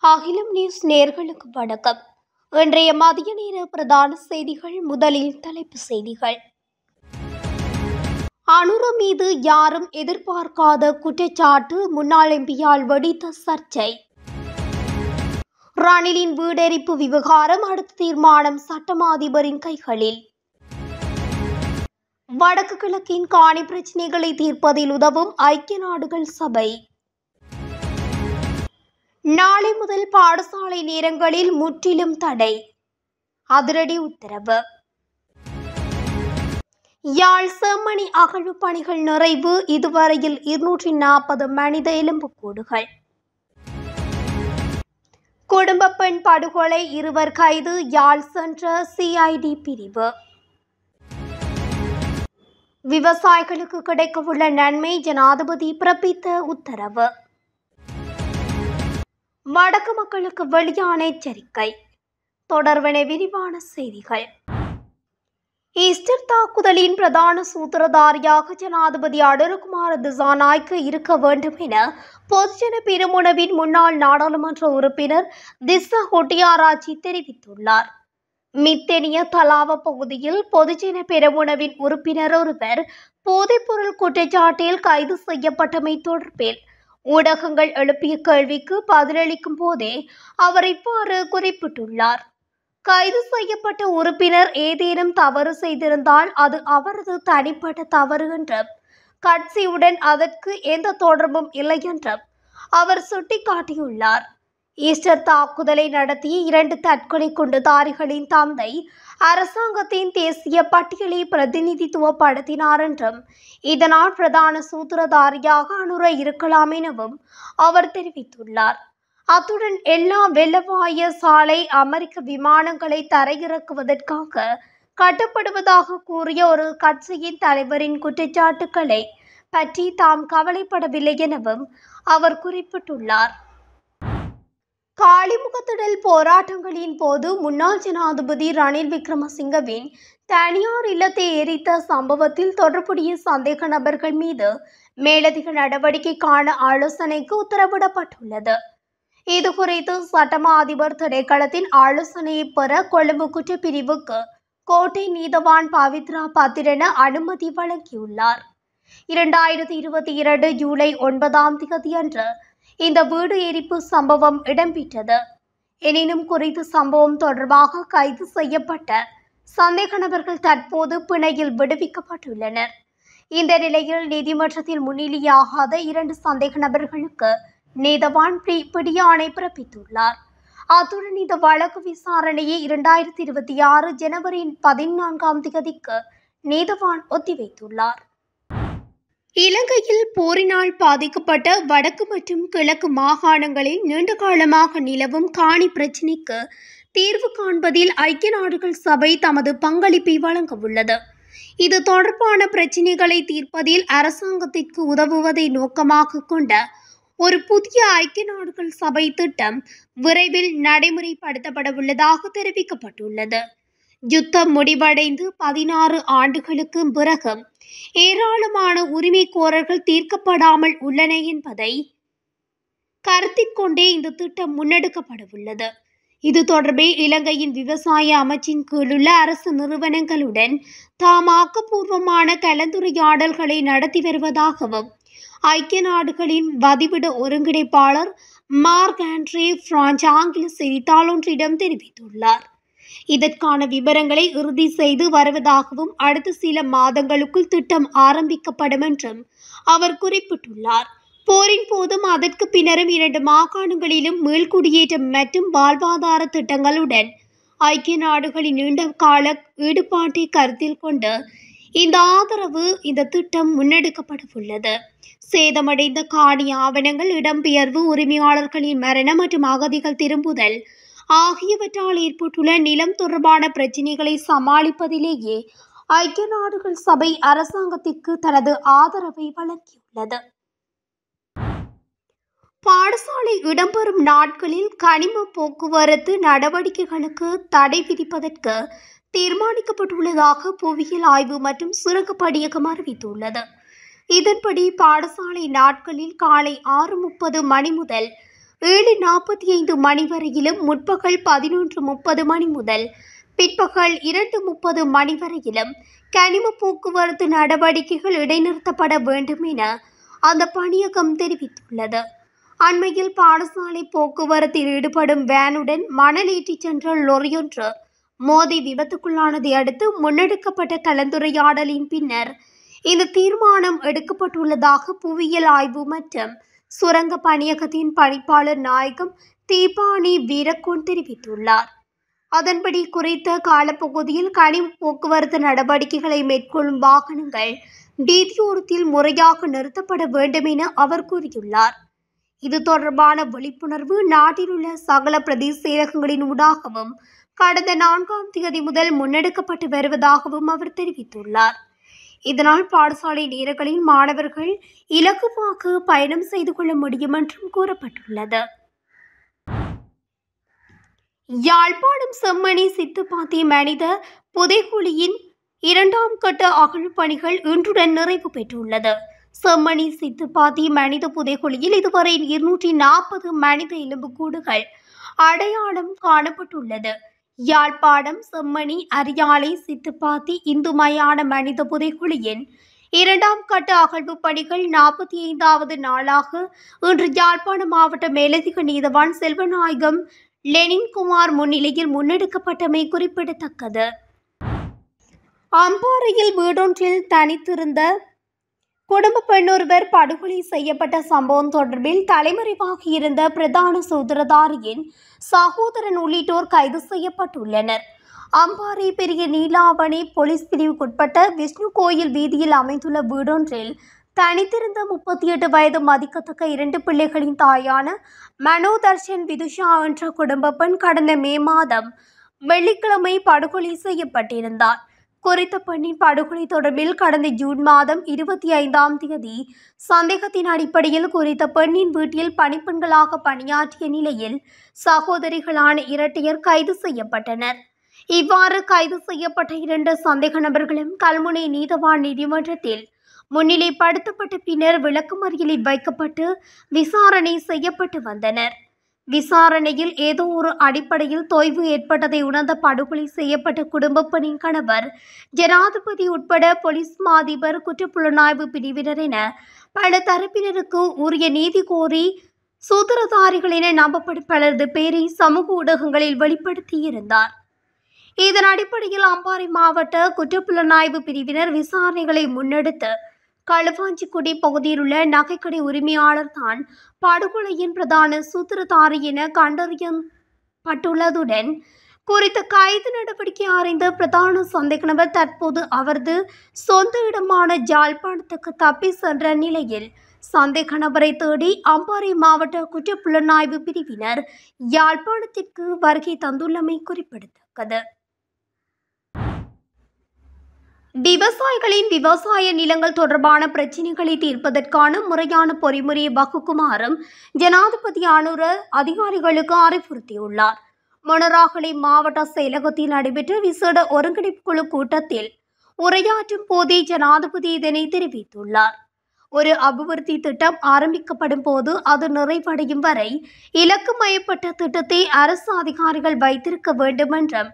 அகிலம் நியூஸ் நேயர்களுக்கு வணக்கம். இன்றைய மதிய நேர பிரதான செய்திகள். முதலில் தலைப்புச் செய்திகள். அனுர மீது யாரும் எதிர்பார்க்காத குற்றச்சாட்டு, முன்னாள் எம்பியால் வெடித்த சர்ச்சை. ரணிலின் வீடெரிப்பு விவகாரம் அடுத்த தீர்மானம் சட்டமா அதிபரின் கைகளில். வடக்கு கிழக்கின் காணி பிரச்சினைகளை தீர்ப்பதில் உதவும் ஐக்கிய நாடுகள் சபை. நாளை முதல் பாடசாலை நேரங்களில் முற்றிலும் தடை, அதிரடி உத்தரவு. யாழ் செம்மணி அகழ்வு பணிகள் நிறைவு, இதுவரையில் 240 மனித எலும்புக்கூடுகள். குடும்ப பெண் படுகொலை, 2 கைது, யாழ் சென்ற சிஐடி பிரிவு. விவசாயிகளுக்கு கிடைக்கவுள்ள நன்மை, ஜனாதிபதி பிறப்பித்த உத்தரவு. வடக்கு மக்களுக்கு வெளியான எச்சரிக்கை. தொடர்வன விரிவான செய்திகள். ஈஸ்டர் தாக்குதலின் பிரதான சூத்திரதாரியாக ஜனாதிபதி அனுரகுமார திசாநாயக்க இருக்க வேண்டும் என பொதுஜன பெரமுனவின் முன்னாள் நாடாளுமன்ற உறுப்பினர் திஸ்ஸ ஹொட்டியாராச்சி தெரிவித்துள்ளார். மித்தெனிய தலாவ பகுதியில் பொதுஜன பெரமுனவின் உறுப்பினர் ஒருவர் போதைப்பொருள் குற்றச்சாட்டில் கைது செய்யப்பட்டமை தொடர்பில் ஊடகங்கள் எழுப்பிய கேள்விக்கு பதிலளிக்கும் போதே அவர் இவ்வாறு குறிப்பிட்டுள்ளார். கைது செய்யப்பட்ட உறுப்பினர் ஏதேனும் தவறு செய்திருந்தால் அது அவரது தனிப்பட்ட தவறு என்றும் கட்சியுடன் அதற்கு எந்த தொடர்பும் இல்லை என்றும் அவர் சுட்டிக்காட்டியுள்ளார். ஈஸ்டர் தாக்குதலை நடத்திய 2 தற்கொலை குண்டுதாரிகளின் தந்தை அரசாங்கத்தின் தேசிய பட்டியலை பிரதிநிதித்துவப்படுத்தினார் என்றும் இதனால் பிரதான சூத்திரதாரியாக அனுர இருக்கலாம் எனவும் அவர் தெரிவித்துள்ளார். அத்துடன் எல்லா வெள்ளவாய சாலை அமெரிக்க விமானங்களை தரையிறக்குவதற்காக கட்டப்படுவதாக கூறிய ஒரு கட்சியின் தலைவரின் குற்றச்சாட்டுக்களை பற்றி தாம் கவலைப்படவில்லை எனவும் அவர் குறிப்பிட்டுள்ளார். காலிமுகத்திடல் போராட்டங்களின் போது முன்னாள் ஜனாதிபதி ரணில் விக்ரமசிங்கவின் தனியார் இல்லத்தை எரித்த சம்பவத்தில் தொடர்புடைய சந்தேக நபர்கள் மீது மேலதிக நடவடிக்கைக்கான ஆலோசனைக்கு உத்தரவிடப்பட்டுள்ளது. இதுகுறித்து சட்டமா அதிபர் திணைக்களத்தின் ஆலோசனையை பெற கொழும்பு குற்றப்பிரிவுக்கு கோட்டை நீதவான் பவித்ரா பத்திரன அனுமதி வழங்கியுள்ளார். 2022 ஜூலை 9 அன்று இந்த வீடு எரிப்பு சம்பவம் இடம்பெற்றது. எனினும் குறித்த சம்பவம் தொடர்பாக கைது செய்யப்பட்ட சந்தேக நபர்கள் தற்போது பிணையில் விடுவிக்கப்பட்டுள்ளனர். இந்த நிலையில் நீதிமன்றத்தில் முன்னிலையாகாத 2 சந்தேக நபர்களுக்கு நீதவான் பிடியாணை பிறப்பித்துள்ளார். அத்துடன் இந்த வழக்கு விசாரணையை 2026 ஜனவரி 14 நீதவான் ஒத்திவைத்துள்ளார். இலங்கையில் போரினால் பாதிக்கப்பட்ட வடக்கு மற்றும் கிழக்கு மாகாணங்களில் நீண்ட காலமாக நிலவும் காணி பிரச்சினைக்கு தீர்வு காண்பதில் ஐக்கிய நாடுகள் சபை தமது பங்களிப்பை வழங்கவுள்ளது. இது தொடர்பான பிரச்சினைகளை தீர்ப்பதில் அரசாங்கத்திற்கு உதவுவதை நோக்கமாக கொண்ட ஒரு புதிய ஐக்கிய நாடுகள் சபை திட்டம் விரைவில் நடைமுறைப்படுத்தப்படவுள்ளதாக தெரிவிக்கப்பட்டுள்ளது. யுத்தம் முடிவடைந்து 16 ஆண்டுகளுக்கு பிறகு ஏராளமான உரிமை கோரல்கள் தீர்க்கப்படாமல் உள்ளன என்பதை கருத்தில் கொண்டே இந்த திட்டம் முன்னெடுக்கப்படவுள்ளது. இது தொடர்பில் இலங்கையின் விவசாய அமைச்சின் கீழுள்ள அரசு நிறுவனங்களுடன் தாம் ஆக்கப்பூர்வமான கலந்துரையாடல்களை நடத்தி வருவதாகவும் ஐக்கிய நாடுகளின் வதிவிட ஒருங்கிணைப்பாளர் மார்க் ஆண்ட்ரே பிரான்ச் ஆங்கில செய்தித்தாள் ஒன்றிடம் தெரிவித்துள்ளார். இதற்கான விவரங்களை இறுதி செய்து வருவதாகவும் அடுத்த சில மாதங்களுக்குள் திட்டம் ஆரம்பிக்கப்படும் என்றும் அவர் குறிப்பிட்டுள்ளார். போரின் போதும் அதற்கு பின்னரும் 2 மாகாணங்களிலும் மீள்குடியேற்றம் மற்றும் வாழ்வாதார திட்டங்களுடன் ஐக்கிய நாடுகளின் நீண்ட கால ஈடுபாட்டை கருத்தில் கொண்டு இந்த திட்டம் முன்னெடுக்கப்படவுள்ளது. சேதமடைந்த காணி ஆவணங்கள், இடம்பெயர்வு, உரிமையாளர்களின் மரணம் மற்றும் அகதிகள் திரும்புதல் ஆகியவற்றால் ஏற்பட்டுள்ள நிலம் தொடர்பான பிரச்சினைகளை சமாளிப்பதிலேயே ஐக்கிய நாடுகள் சபை அரசாங்கத்திற்கு தனது ஆதரவை வழங்கியுள்ளது. பாடசாலை இடம்பெறும் நாட்களில் கனிம போக்குவரத்து நடவடிக்கைகளுக்கு தடை விதிப்பதற்கு தீர்மானிக்கப்பட்டுள்ளதாக புவியியல் ஆய்வு மற்றும் சுரங்க பணியகம் அறிவித்துள்ளது. இதன்படி பாடசாலை நாட்களில் காலை 6:30 மணி முதல் 7:45 மணி வரையிலும் முற்பகல் 11:30 மணி முதல் பிற்பகல் 2:30 மணி வரையிலும் கனிம போக்குவரத்து நடவடிக்கைகள் இடைநிறுத்தப்பட வேண்டும் என அந்த பணியகம் தெரிவித்துள்ளது. அண்மையில் பாடசாலை போக்குவரத்தில் ஈடுபடும் வேனுடன் மணல் ஏற்றிச் சென்ற லொரியொன்று மோதி விபத்துக்குள்ளானதை அடுத்து முன்னெடுக்கப்பட்ட கலந்துரையாடலின் பின்னர் இந்த தீர்மானம் எடுக்கப்பட்டுள்ளதாக புவியியல் ஆய்வு மற்றும் சுரங்க பணியகத்தின் பணிப்பாளர் நாயகம் தீபானி வீரக்கோன் தெரிவித்துள்ளார். அதன்படி குறித்த காலப்பகுதியில் கனிம போக்குவரத்து நடவடிக்கைகளை மேற்கொள்ளும் வாகனங்கள் வீதியோரத்தில் முறையாக நிறுத்தப்பட வேண்டும் என அவர் கூறியுள்ளார். இது தொடர்பான விழிப்புணர்வு நாட்டில் உள்ள சகல பிரதேச செயலகங்களின் ஊடாகவும் கடந்த 4ஆம் தேதி முதல் முன்னெடுக்கப்பட்டு வருவதாகவும் அவர் தெரிவித்துள்ளார். இதனால் பாடசாலை நேரங்களில் மாணவர்கள் இலகுவாக பயணம் செய்து கொள்ள முடியும் என்றும் கூறப்பட்டுள்ளது. யாழ்ப்பாணம் செம்மணி சித்துப்பாத்தி மனித புதைகுழியின் 2ஆம் கட்ட அகழ்வு பணிகள் இன்றுடன் நிறைவு பெற்றுள்ளது. செம்மணி சித்துப்பாத்தி மனித புதைகுழியில் இதுவரை 240 மனித எலும்புக்கூடுகள் அடையாளம் காணப்பட்டுள்ளது. யாழ்ப்பாணம் செம்மணி அரியாலை சித்துப்பாத்தி இந்து மயான மனித புதைகுழியின் 2ஆம் கட்ட அகழ்வு பணிகள் 45வது நாளாக இன்று யாழ்ப்பாணம் மாவட்ட மேலதிக நீதவான் செல்வநாயகம் லெனின்குமார் முன்னிலையில் முன்னெடுக்கப்பட்டமை குறிப்பிடத்தக்கது. அம்பாறையில் வீடொன்றில் தனித்திருந்த குடும்ப பெண்ணொருவர் படுகொலை செய்யப்பட்ட சம்பவம் தொடர்பில் தலைமறைவாக இருந்த பிரதான சூத்திரதாரியின் சகோதரன் உள்ளிட்டோர் கைது செய்யப்பட்டுள்ளனர். அம்பாறை பெரிய நீலாவணி போலீஸ் பிரிவுக்குட்பட்ட விஷ்ணு கோயில் வீதியில் அமைந்துள்ள வீடொன்றில் தனித்திருந்த 38 வயது மதிக்கத்தக்க 2 பிள்ளைகளின் தாயான மனோதர்ஷன் விதுஷா என்ற குடும்ப பெண் கடந்த மே மாதம் வெள்ளிக்கிழமை படுகொலை செய்யப்பட்டிருந்தார். குறித்த பெண்ணின் படுகொலை தொடர்பில் கடந்த ஜூன் மாதம் 25ஆம் தேதி சந்தேகத்தின் அடிப்படையில் குறித்த பெண்ணின் வீட்டில் பணிப்பெண்களாக பணியாற்றிய நிலையில் சகோதரிகளான இரட்டையர் கைது செய்யப்பட்டனர். இவ்வாறு கைது செய்யப்பட்ட 2 சந்தேக நபர்களும் கல்முனை நீதவான் நீதிமன்றத்தில் முன்னிலைப்படுத்தப்பட்ட பின்னர் விளக்கமறியலில் வைக்கப்பட்டு விசாரணை செய்யப்பட்டு வந்தனர். விசாரணையில் ஏதோ ஒரு அடிப்படையில் தொய்வு ஏற்பட்டதை உணர்ந்த படுகொலை செய்யப்பட்ட குடும்ப பெண்ணின் கணவர், ஜனாதிபதி உட்பட போலீஸ் மாதிபர், குற்றப்புலனாய்வு பிரிவினர் என பல தரப்பினருக்கு உரிய நீதி கோரி சூத்திரதாரிகள் என நம்பப்படும் பலரது பெயரை சமூக ஊடகங்களில் வெளிப்படுத்தியிருந்தார். இதன் அடிப்படையில் அம்பாறை மாவட்ட குற்றப்புலனாய்வு பிரிவினர் விசாரணைகளை முன்னெடுத்து களுவாஞ்சிக்குடி பகுதியில் உள்ள நகைக்கடை உரிமையாளர் தான் படுகொலையின் பிரதான சூத்திரதாரி என கண்டறியப்பட்டுள்ளதுடன் குறித்த கைது நடவடிக்கை அறிந்த பிரதான சந்தேக நபர் தற்போது அவரது சொந்த இடமான யாழ்ப்பாணத்துக்கு தப்பி சென்ற நிலையில் சந்தேக நபரை தேடி அம்பாறை மாவட்ட குற்றப்புலனாய்வு பிரிவினர் யாழ்ப்பாணத்திற்கு வருகை தந்துள்ளமை குறிப்பிடத்தக்கது. விவசாயிகளின் விவசாய நிலங்கள் தொடர்பான பிரச்சினைகளை தீர்ப்பதற்கான முறையான பொறிமுறையை வகுக்குமாறும் ஜனாதிபதி அனுர அதிகாரிகளுக்கு அறிவுறுத்தியுள்ளார். மொனராகலை மாவட்ட செயலகத்தில் நடைபெற்ற விசேட ஒருங்கிணைப்பு குழு கூட்டத்தில் உரையாற்றும் போதே ஜனாதிபதி இதனை தெரிவித்துள்ளார். ஒரு அபிவிருத்தி திட்டம் ஆரம்பிக்கப்படும் போது அது நிறைவடையும் வரை இலக்கு மையப்பட்ட திட்டத்தை அரசு அதிகாரிகள் வைத்திருக்க வேண்டும் என்றும்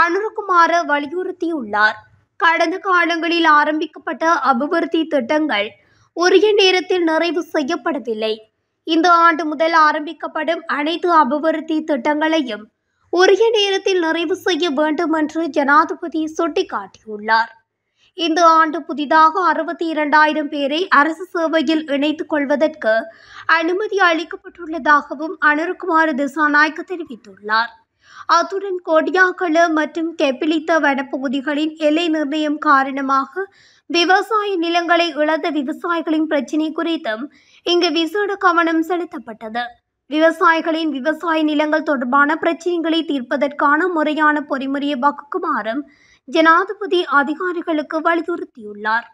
அனுரகுமார வலியுறுத்தியுள்ளார். கடந்த காலங்களில் ஆரம்பிக்கப்பட்ட அபிவிருத்தி திட்டங்கள் உரிய நேரத்தில் நிறைவு செய்யப்படவில்லை. இந்த ஆண்டு முதல் ஆரம்பிக்கப்படும் அனைத்து அபிவிருத்தி திட்டங்களையும் உரிய நேரத்தில் நிறைவு செய்ய வேண்டும் என்று ஜனாதிபதி சுட்டிக்காட்டியுள்ளார். இந்த ஆண்டு புதிதாக 62,000 பேரை அரசு சேவையில் இணைத்துக் கொள்வதற்கு அனுமதி அளிக்கப்பட்டுள்ளதாகவும் அனுரகுமார திசாநாயக்க தெரிவித்துள்ளார். அத்துடன் கோடியாக்கல மற்றும் கெப்பிலித்த வனப்பகுதிகளின் எல்லை நிர்ணயம் காரணமாக விவசாய நிலங்களை இழந்த விவசாயிகளின் பிரச்சினை குறித்தும் இங்கு விசேட கவனம் செலுத்தப்பட்டது. விவசாயிகளின் விவசாய நிலங்கள் தொடர்பான பிரச்சினைகளை தீர்ப்பதற்கான முறையான பொறிமுறையை வகுக்குமாறும் ஜனாதிபதி அதிகாரிகளுக்கு வலியுறுத்தியுள்ளார்.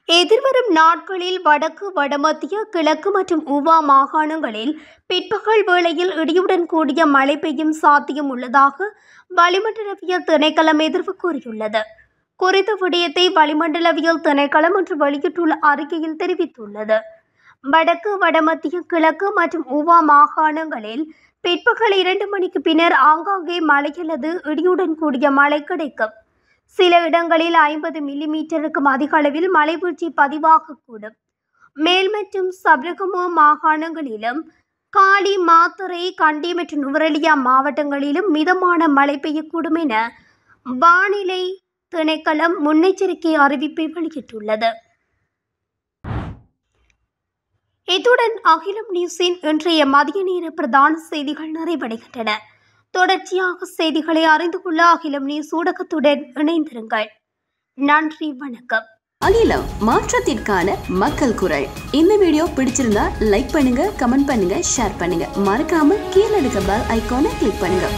எதிர்வரும் நாட்களில் வடக்கு, வடமத்திய, கிழக்கு மற்றும் ஊவா மாகாணங்களில் பிற்பகல் வேளையில் இடியுடன் கூடிய மழை பெய்யும் சாத்தியம் உள்ளதாக வளிமண்டலவியல் திணைக்களம் எதிர்வு கூறியுள்ளது. குறித்த விடயத்தை வளிமண்டலவியல் திணைக்களம் இன்று வெளியிட்டுள்ள அறிக்கையில் தெரிவித்துள்ளது. வடக்கு, வடமத்திய, கிழக்கு மற்றும் ஊவா மாகாணங்களில் பிற்பகல் 2 மணிக்கு பின்னர் ஆங்காங்கே மழை அல்லது இடியுடன் கூடிய மழை கிடைக்கும். சில இடங்களில் 50 மில்லிமீட்டருக்கும் அதிக அளவில் மழை வீழ்ச்சி பதிவாகக்கூடும். மேல் மற்றும் சப்ரகமுவ மாகாணங்களிலும், காலி, மாத்தறை, கண்டி மற்றும் நுவரெலியா மாவட்டங்களிலும் மிதமான மழை பெய்யக்கூடும் என வானிலை திணைக்களம் முன்னெச்சரிக்கை அறிவிப்பை வெளியிட்டுள்ளது. இத்துடன் அகிலம் நியூஸின் இன்றைய மதிய நேர பிரதான செய்திகள் நிறைவடைகின்றன. தொடர்ச்சியாக செய்திகளை அறிந்து கொள்ள அகிலம் நியூஸ் ஊடகத்துடன் இணைந்திருங்கள். நன்றி, வணக்கம். அகிலம், மாற்றத்திற்கான மக்கள் குரல். இந்த வீடியோ பிடிச்சிருந்தா லைக் பண்ணுங்க, கமெண்ட் பண்ணுங்க, ஷேர் பண்ணுங்க. மறக்காம கீழே இருக்க பெல் ஐகானை கிளிக் பண்ணுங்க.